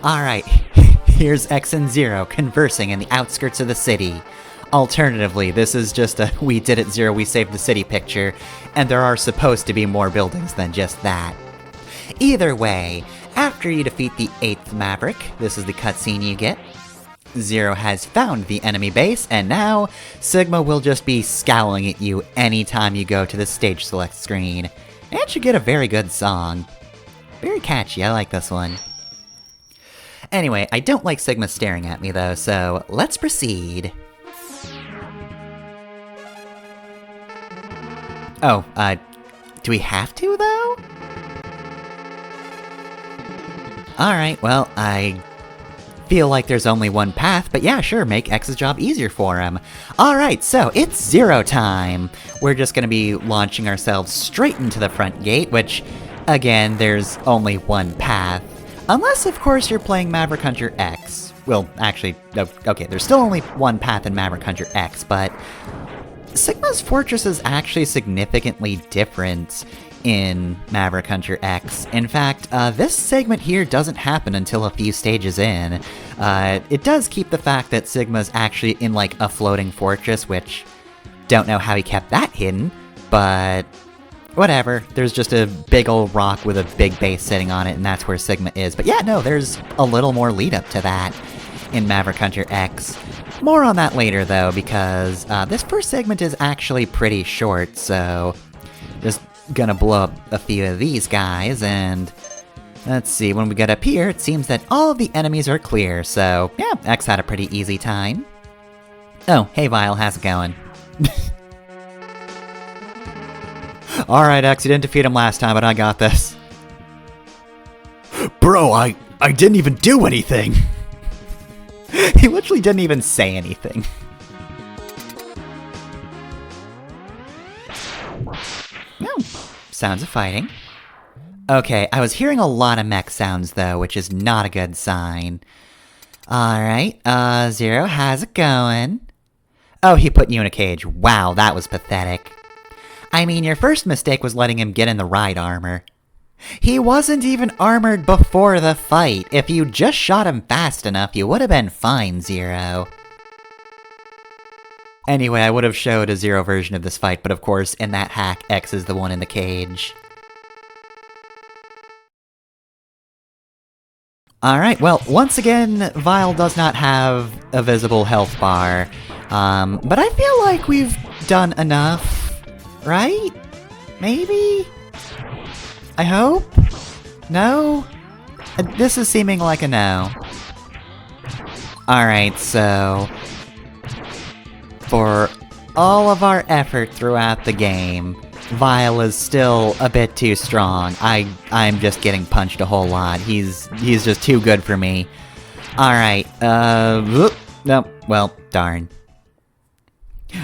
Alright, here's X and Zero conversing in the outskirts of the city. Alternatively, this is just a we did it Zero, we saved the city picture, and there are supposed to be more buildings than just that. Either way, after you defeat the 8th Maverick, this is the cutscene you get. Zero has found the enemy base, and now Sigma will just be scowling at you anytime you go to the stage select screen. And you get a very good song. Very catchy, I like this one. Anyway, I don't like Sigma staring at me though, so let's proceed. Oh, do we have to though? Alright, well, I feel like there's only one path, but yeah, sure, make X's job easier for him. Alright, so it's Zero time! We're just gonna be launching ourselves straight into the front gate, which, again, there's only one path. Unless, of course, you're playing Maverick Hunter X. Well, actually, no, okay, there's still only one path in Maverick Hunter X, but Sigma's Fortress is actually significantly different in Maverick Hunter X. In fact, this segment here doesn't happen until a few stages in. It does keep the fact that Sigma's actually in, like, a floating fortress, which don't know how he kept that hidden, but whatever. There's just a big old rock with a big base sitting on it, and that's where Sigma is. But yeah, no, there's a little more lead up to that in Maverick Hunter X. More on that later, though, because this first segment is actually pretty short, so just gonna blow up a few of these guys, and let's see, when we get up here, it seems that all of the enemies are clear, so yeah, X had a pretty easy time. Oh, hey Vile, how's it going? Alright, X, you didn't defeat him last time, but I got this. Bro, I didn't even do anything! He literally didn't even say anything. Oh, sounds of fighting. Okay, I was hearing a lot of mech sounds though, which is not a good sign. Alright, Zero, how's it going? Oh, he put you in a cage. Wow, that was pathetic. I mean, your first mistake was letting him get in the ride armor. He wasn't even armored before the fight. If you just shot him fast enough, you would have been fine, Zero. Anyway, I would have showed a Zero version of this fight, but of course, in that hack, X is the one in the cage. Alright, well, once again, Vile does not have a visible health bar. But I feel like we've done enough, right? Maybe? I hope? No? This is seeming like a no. Alright, so for all of our effort throughout the game, Vile is still a bit too strong. I'm just getting punched a whole lot. He's just too good for me. Alright, nope, well, darn.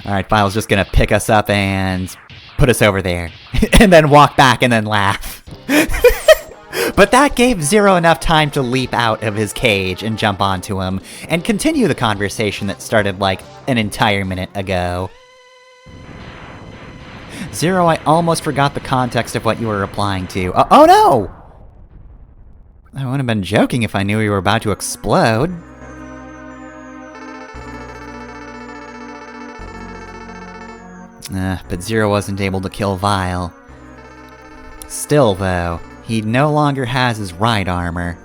Alright, Vile's just gonna pick us up and put us over there. And then walk back and then laugh. But that gave Zero enough time to leap out of his cage and jump onto him, and continue the conversation that started like an entire minute ago. Zero, I almost forgot the context of what you were replying to. Oh no! I wouldn't have been joking if I knew you were about to explode. But Zero wasn't able to kill Vile. Still, though, he no longer has his ride armor.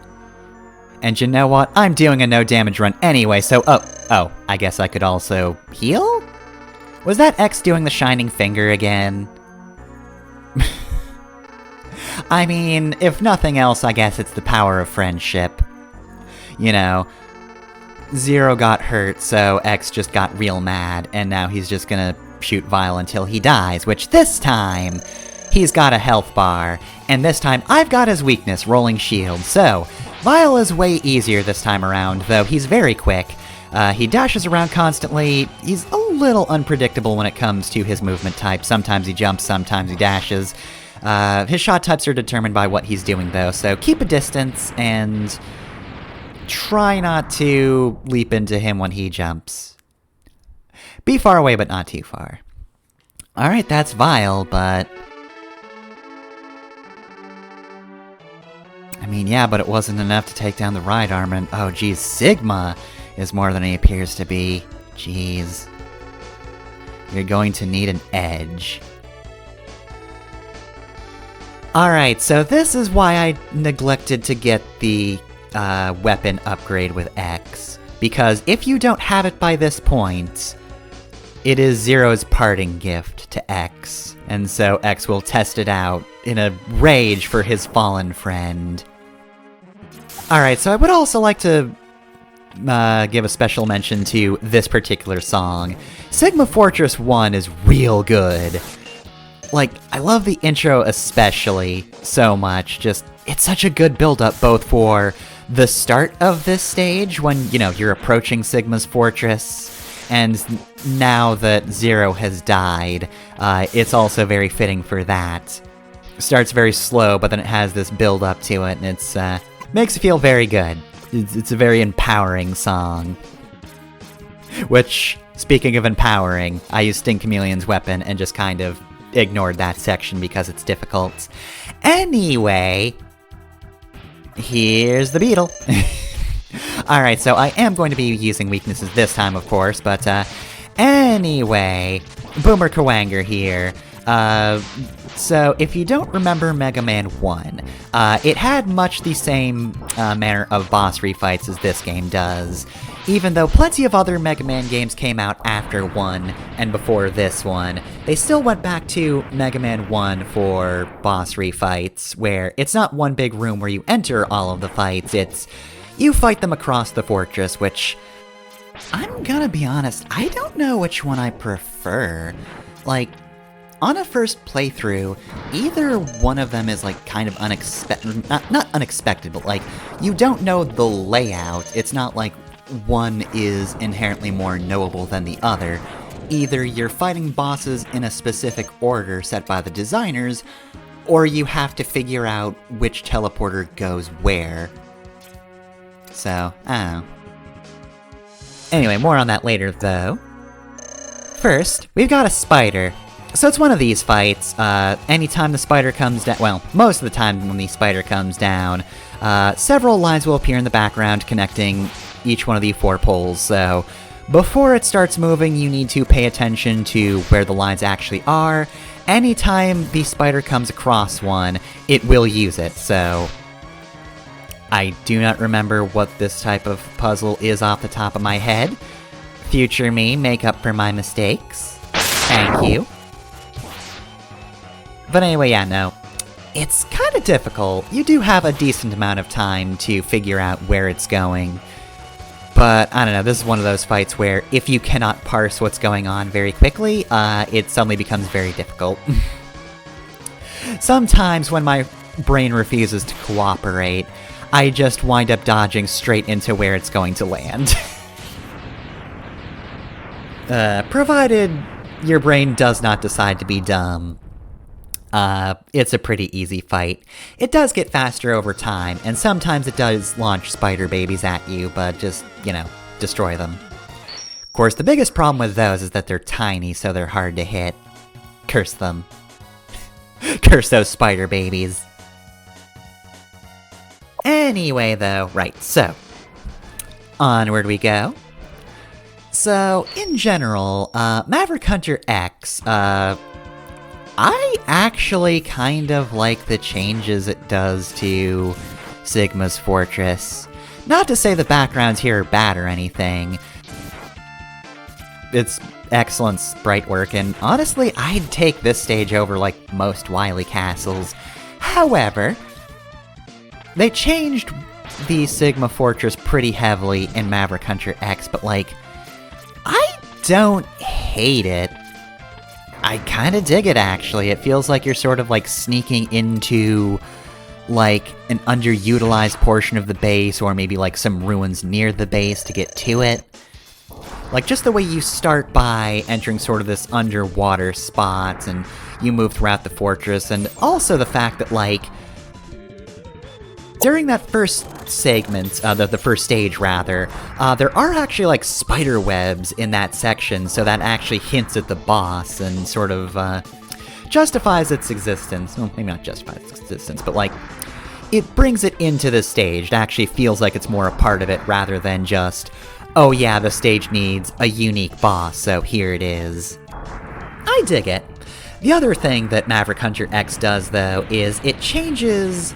And you know what? I'm doing a no damage run anyway, so oh, I guess I could also heal? Was that X doing the shining finger again? I mean, if nothing else, I guess it's the power of friendship. You know, Zero got hurt, so X just got real mad, and now he's just gonna shoot Vile until he dies, which this time, he's got a health bar, and this time I've got his weakness, Rolling Shield, so Vile is way easier this time around, though he's very quick. He dashes around constantly. He's a little unpredictable when it comes to his movement type. Sometimes he jumps, sometimes he dashes. His shot types are determined by what he's doing, though, so keep a distance and try not to leap into him when he jumps. Be far away, but not too far. Alright, that's Vile, but I mean, yeah, but it wasn't enough to take down the right arm, and oh geez, Sigma is more than he appears to be. Jeez. You're going to need an edge. Alright, so this is why I neglected to get the weapon upgrade with X. Because if you don't have it by this point, it is Zero's parting gift to X. And so X will test it out in a rage for his fallen friend. Alright, so I would also like to give a special mention to this particular song. Sigma Fortress 1 is real good. Like, I love the intro especially so much. Just, it's such a good build-up both for the start of this stage when, you know, you're approaching Sigma's fortress, and now that Zero has died, it's also very fitting for that. Starts very slow, but then it has this build-up to it, and it's, makes you feel very good. It's a very empowering song. Which, speaking of empowering, I used Sting Chameleon's weapon and just kind of ignored that section because it's difficult. Anyway, here's the beetle. Alright, so I am going to be using weaknesses this time, of course, but anyway, Boomer Kuwanger here. So if you don't remember Mega Man 1, it had much the same manner of boss refights as this game does. Even though plenty of other Mega Man games came out after 1 and before this one, they still went back to Mega Man 1 for boss refights, where it's not one big room where you enter all of the fights, it's you fight them across the fortress, which, I'm gonna be honest, I don't know which one I prefer. Like, on a first playthrough, either one of them is like kind of unexpected, not unexpected, but like, you don't know the layout. It's not like one is inherently more knowable than the other. Either you're fighting bosses in a specific order set by the designers, or you have to figure out which teleporter goes where. So, I don't know. Anyway, more on that later, though. First, we've got a spider. So it's one of these fights. Anytime the spider comes down, well, most of the time when the spider comes down, several lines will appear in the background connecting each one of the 4 poles, so before it starts moving, you need to pay attention to where the lines actually are. Anytime the spider comes across one, it will use it, so I do not remember what this type of puzzle is off the top of my head. Future me, make up for my mistakes. Thank you. But anyway, yeah, no. It's kind of difficult. You do have a decent amount of time to figure out where it's going. But, I don't know, this is one of those fights where if you cannot parse what's going on very quickly, it suddenly becomes very difficult. Sometimes when my brain refuses to cooperate, I just wind up dodging straight into where it's going to land. Provided your brain does not decide to be dumb. It's a pretty easy fight. It does get faster over time, and sometimes it does launch spider babies at you, but just, you know, destroy them. Of course, the biggest problem with those is that they're tiny, so they're hard to hit. Curse them. Curse those spider babies. Anyway, though, right, so, onward we go. So, in general, Maverick Hunter X, I actually kind of like the changes it does to Sigma's Fortress. Not to say the backgrounds here are bad or anything. It's excellent sprite work, and honestly, I'd take this stage over like most Wily Castles. However, they changed the Sigma Fortress pretty heavily in Maverick Hunter X, but like, I don't hate it. I kinda dig it, actually. It feels like you're sort of, like, sneaking into, like, an underutilized portion of the base, or maybe, like, some ruins near the base to get to it. Like, just the way you start by entering sort of this underwater spot, and you move throughout the fortress, and also the fact that, like, during that first segment, the first stage rather, there are actually like spider webs in that section, so that actually hints at the boss and sort of justifies its existence. Well, maybe not justifies its existence, but like, it brings it into the stage. It actually feels like it's more a part of it rather than just, oh yeah, the stage needs a unique boss, so here it is. I dig it. The other thing that Maverick Hunter X does, though, is it changes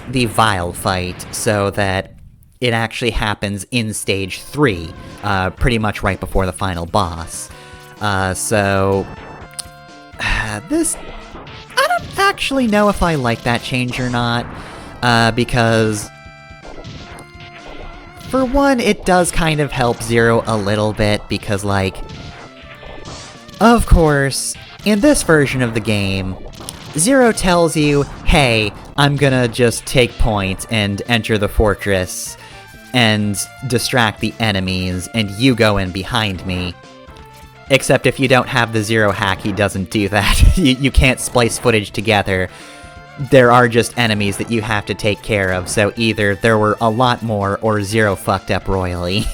the Vile fight so that it actually happens in Stage 3, pretty much right before the final boss. This... I don't actually know if I like that change or not, because... For one, it does kind of help Zero a little bit, because, like... Of course, in this version of the game, Zero tells you, hey, I'm gonna just take point and enter the fortress and distract the enemies, and you go in behind me. Except if you don't have the Zero hack, he doesn't do that. You can't splice footage together. There are just enemies that you have to take care of, so either there were a lot more, or Zero fucked up royally.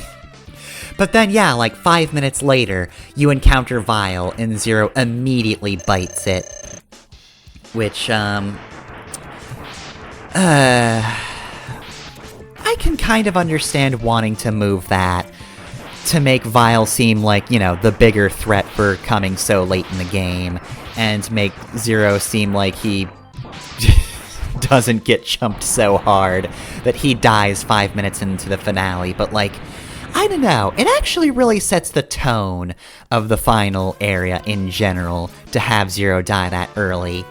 But then, yeah, like 5 minutes later, you encounter Vile, and Zero immediately bites it. Which, I can kind of understand wanting to move that, to make Vile seem like, you know, the bigger threat for coming so late in the game, and make Zero seem like he doesn't get chumped so hard that he dies 5 minutes into the finale, but like, I don't know, it actually really sets the tone of the final area in general to have Zero die that early.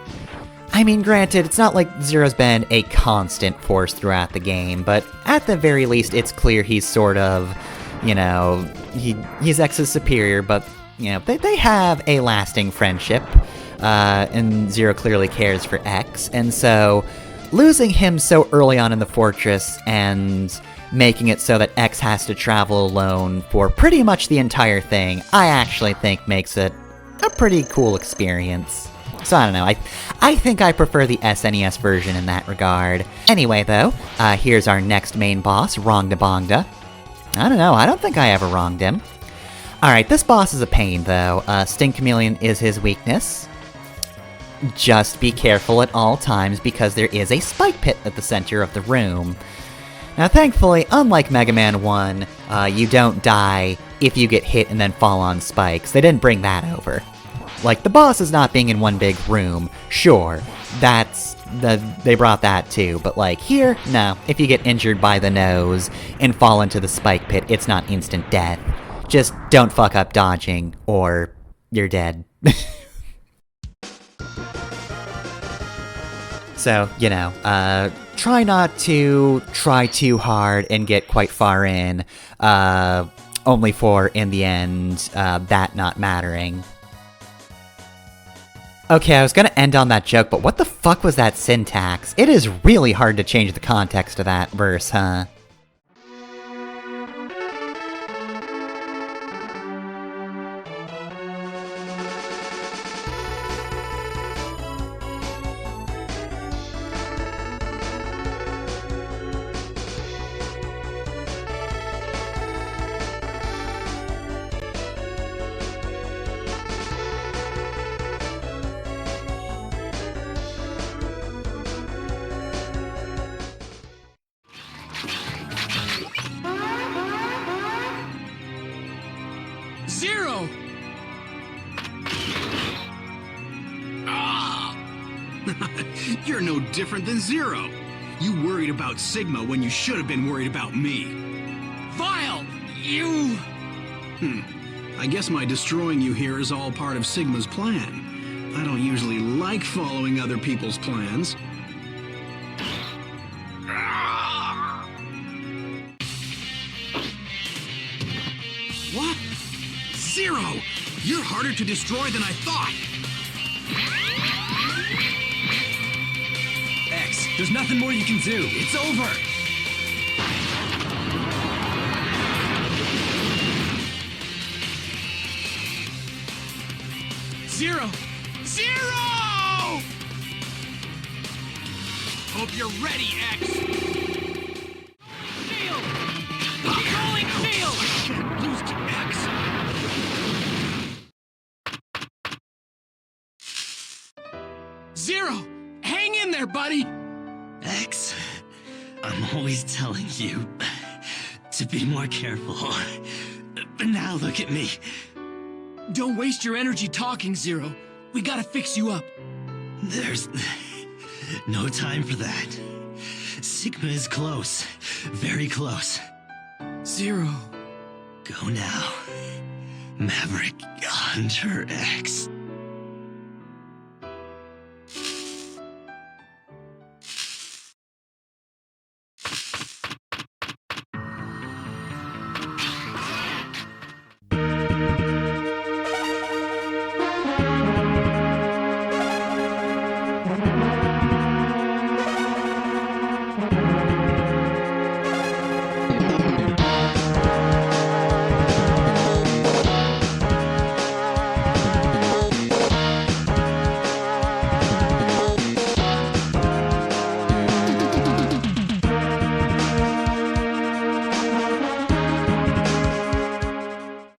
I mean, granted, it's not like Zero's been a constant force throughout the game, but at the very least, it's clear he's sort of, you know, he's X's superior, but, you know, they have a lasting friendship, and Zero clearly cares for X, and so losing him so early on in the fortress and making it so that X has to travel alone for pretty much the entire thing, I actually think makes it a pretty cool experience. So I don't know, I think I prefer the SNES version in that regard. Anyway though, here's our next main boss, Rongda Bongda. I don't know, I don't think I ever wronged him. Alright, this boss is a pain though. Sting Chameleon is his weakness. Just be careful at all times because there is a spike pit at the center of the room. Now thankfully, unlike Mega Man 1, you don't die if you get hit and then fall on spikes. They didn't bring that over. Like, the boss is not being in one big room, sure, they brought that too, but like, here, no, if you get injured by the nose and fall into the spike pit, it's not instant death. Just don't fuck up dodging, or you're dead. So, you know, try not to try too hard and get quite far in, only for, in the end, that not mattering. Okay, I was gonna end on that joke, but what the fuck was that syntax? It is really hard to change the context of that verse, huh? Zero! Ah! You're no different than Zero. You worried about Sigma when you should have been worried about me. Vile! You... I guess my destroying you here is all part of Sigma's plan. I don't usually like following other people's plans. What? Zero! You're harder to destroy than I thought! X, there's nothing more you can do. It's over! Zero! Zero! Hope you're ready, X! Shield! Controlling shield! I can't lose to X! Zero! Hang in there, buddy! X, I'm always telling you to be more careful. But now look at me. Don't waste your energy talking, Zero. We gotta fix you up. There's no time for that. Sigma is close. Very close. Zero. Go now. Maverick Hunter X.